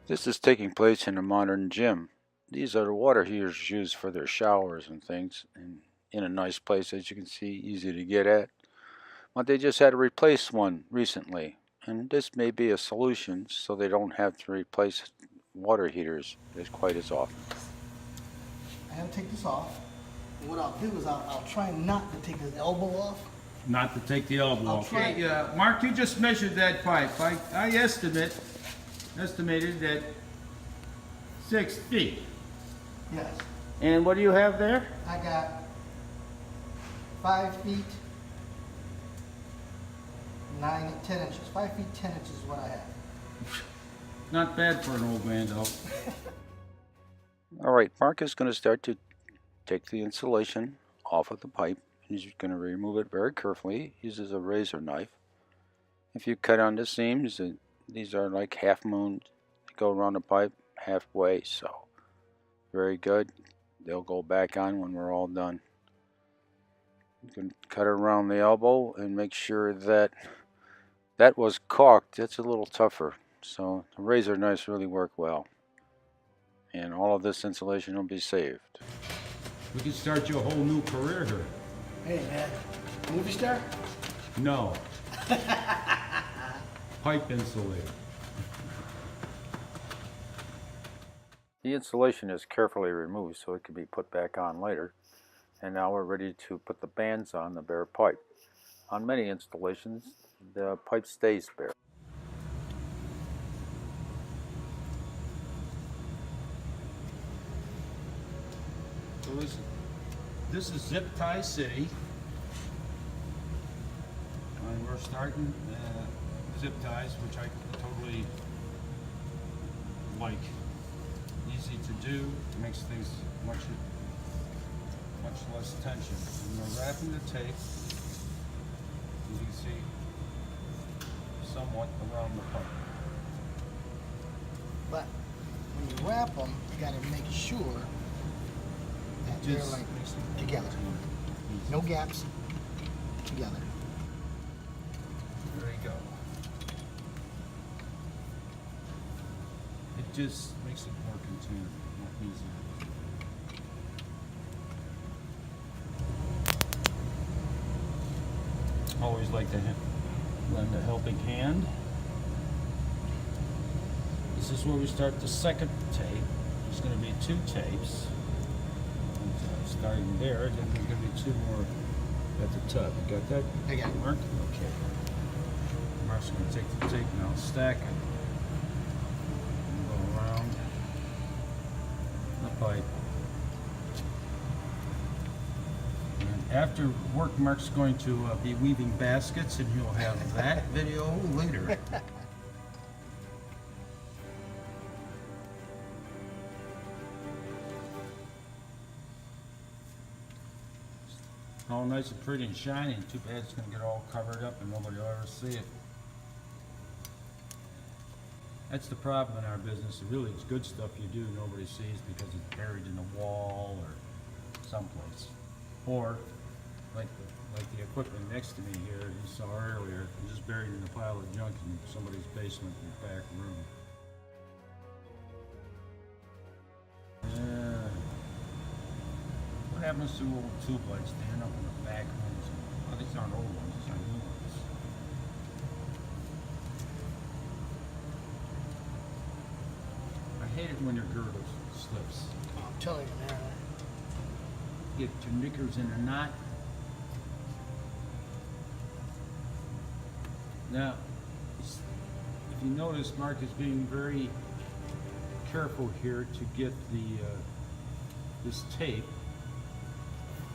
This is taking place in a modern gym. These are the water heaters used for their showers and things, and in a nice place, as you can see, easy to get at. But they just had to replace one recently, and this may be a solution so they don't have to replace water heaters quite as often. I have to take this off. And what I'll do is I'll try not to take the elbow off. Not to take the elbow off. try. Okay, Mark, you just measured that pipe. I estimated that 6 feet. Yes. And what do you have there? I got 5 feet, 9, 10 inches. 5 feet, 10 inches is what I have. Not bad for an old man, though. Alright, Mark is going to start to take the insulation off of the pipe. He's going to remove it very carefully. He uses a razor knife. If you cut on the seams, these are like half moon. They go around the pipe halfway, so very good. They'll go back on when we're all done. You can cut around the elbow and make sure that that was caulked. That's a little tougher, so the razor knives really work well. And all of this insulation will be saved. We could start you a whole new career here. Hey, man. Movie star? No. Pipe insulator. The insulation is carefully removed so it can be put back on later. And now we're ready to put the bands on the bare pipe. On many installations, the pipe stays bare. So this is Zip Tie City. And we're starting zip ties, which I totally like. Easy to do, makes things much less tension. And we're wrapping the tape, as you can see, somewhat around the pipe. But when you wrap them, you got to make sure that they're like together. No gaps, together. There you go. It just makes it more contained, more easy. Always like to lend a helping hand. This is where we start the second tape. There's going to be 2 tapes. And, starting there, then there's going to be 2 more at the top. You got that? I got it. Mark? Okay. Mark's going to take the tape now, stack it. Go around the pipe. And after work, Mark's going to be weaving baskets, and you'll have that video later. All nice and pretty and shiny. Too bad it's going to get all covered up and nobody will ever see it. That's the problem in our business. Really, it's good stuff you do nobody sees because it's buried in a wall or someplace. Or, like the equipment next to me here, you saw earlier, it's just buried in a pile of junk in somebody's basement in the back room. What happens to old tube lights? They end up in the back rooms. Oh, these aren't old ones, these are new ones. I hate it when your girdle slips. I'm telling you, man. Get your knickers in a knot. Now, if you notice, Mark is being very careful here to get the this tape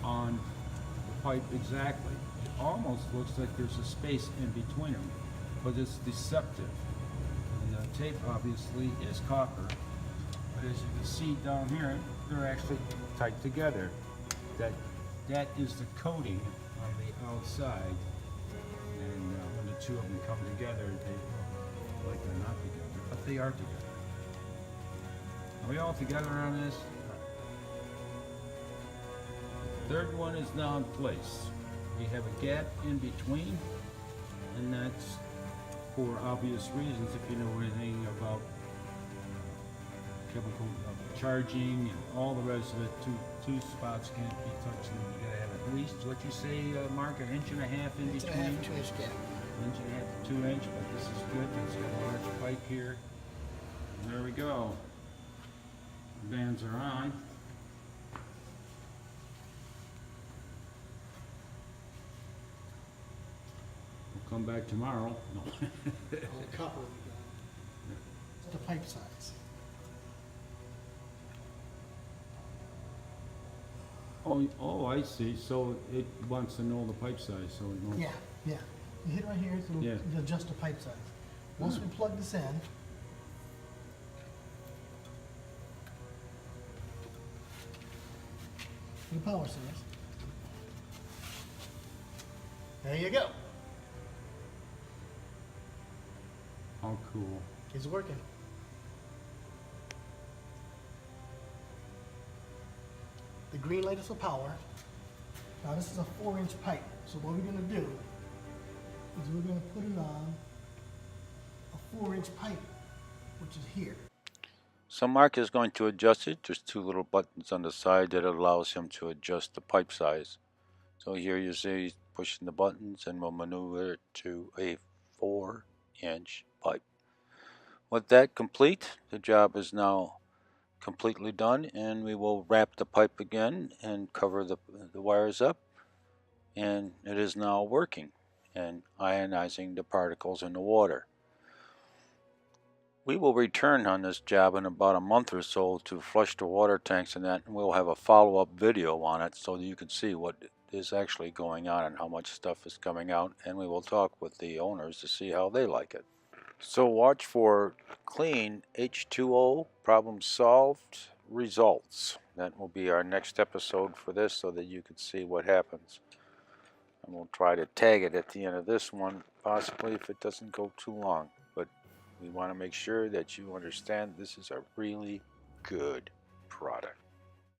on the pipe exactly. It almost looks like there's a space in between them, but it's deceptive. And the tape obviously is copper, but as you can see down here, they're actually tight together. That is the coating on the outside, and when the two of them come together, they look like they're not together, but they are together. Are we all together on this? The third one is now in place. We have a gap in between, and that's for obvious reasons. If you know anything about chemical charging and all the rest of it, two spots can't be touched, and you gotta have at least what you say, Mark, an inch and a half in Inch and a between. half, 2 inch gap. Inch and a half to 2 inch, but this is good. It's got a large pipe here. And there we go. The bands are on. We'll come back tomorrow. No. A couple of them. The pipe size. Oh, I see. So it wants to know the pipe size, so it knows. Yeah, yeah. You hit right here, so Yeah. it'll adjust the pipe size. Once we plug this in, the power source. There you go. How cool. It's working. The green light is for power. Now this is a 4-inch pipe. So what we're gonna do is we're gonna put it on a 4-inch pipe, which is here. So Mark is going to adjust it. There's two little buttons on the side that allows him to adjust the pipe size. So here you see he's pushing the buttons and we'll maneuver it to a 4-inch pipe. With that complete, the job is now completely done, and we will wrap the pipe again and cover the wires up, and it is now working and ionizing the particles in the water. We will return on this job in about a month or so to flush the water tanks and that, and we'll have a follow-up video on it so that you can see what is actually going on and how much stuff is coming out, and we will talk with the owners to see how they like it. So watch for clean H2O problem solved results. That will be our next episode for this so that you can see what happens. And we'll try to tag it at the end of this one, possibly if it doesn't go too long. But we want to make sure that you understand this is a really good product.